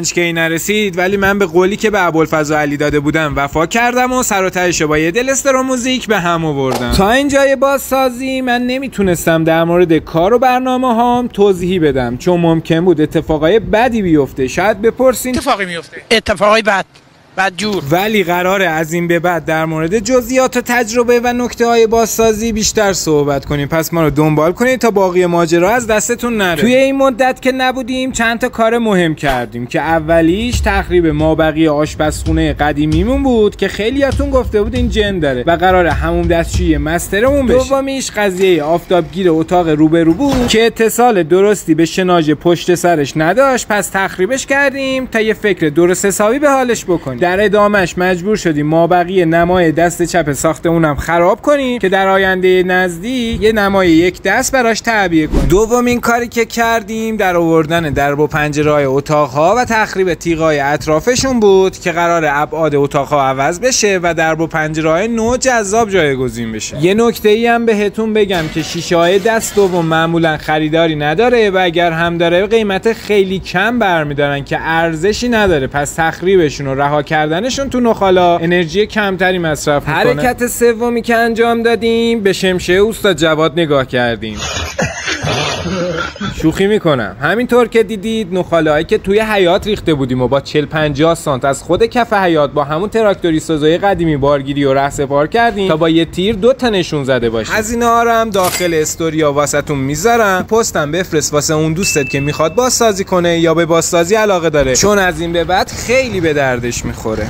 که نرسید، ولی من به قولی که به ابوالفضل علی داده بودم وفا کردم و سر و تهش با یه دل استرو موزیک به هم آوردم. تا اینجای بازسازی من نمیتونستم در مورد کار و برنامه هام توضیحی بدم، چون ممکن بود اتفاقای بدی بیفته. شاید بپرسین اتفاقی میفته، اتفاقای بدجور. ولی قراره از این به بعد در مورد جزئیات و تجربه و نکته های بازسازی بیشتر صحبت کنیم، پس ما رو دنبال کنید تا باقی ماجرا از دستتون نره. توی این مدت که نبودیم چند تا کار مهم کردیم که اولیش تخریب مابقی آشپزخونه قدیمیمون بود که خیلیاتون گفته بودین جن داره و قراره همون دستشویی مسترمون بشه. دومیش قضیه آفتابگیر اتاق روبرو بود که اتصال درستی به شناژ پشت سرش نداشت، پس تخریبش کردیم تا یه فکر درست حسابی به حالش بکنیم. در ادامهش مجبور شدیم مابقی نمای دست چپ ساختمونم خراب کنیم که در آینده نزدیک یه نمای یک دست براش تعبیه کنیم. دومین کاری که کردیم در آوردن درب و پنجره‌های اتاق‌ها و تخریب تیغ‌های اطرافشون بود که قرار ابعاد اتاق‌ها عوض بشه و درب و پنجره‌های نو جذاب جایگزین بشه. یه نکته‌ای هم بهتون بگم که شیشه‌های دست دوم معمولا خریداری نداره و اگر هم داره قیمت خیلی کم برمی‌دارن که ارزشی نداره، پس تخریبشون رو رها کردنشون تو نخالا انرژی کمتری مصرف میکنه. حرکت سومی که انجام دادیم به شمشه استاد جواد نگاه کردیم. شوخی میکنم. همینطور که دیدید نخاله‌هایی که توی حیاط ریخته بودیم و با 40-50 سانت از خود کف حیاط با همون تراکتوری سازای قدیمی بارگیری و رهسپار کردیم تا با یه تیر 2 تا نشون زده باشیم. هزینه ها رو هم داخل استوریا واسهتون میذارم، پستم بفرست واسه اون دوستت که میخواد بازسازی کنه یا به بازسازی علاقه داره، چون از این به بعد خیلی به دردش میخوره.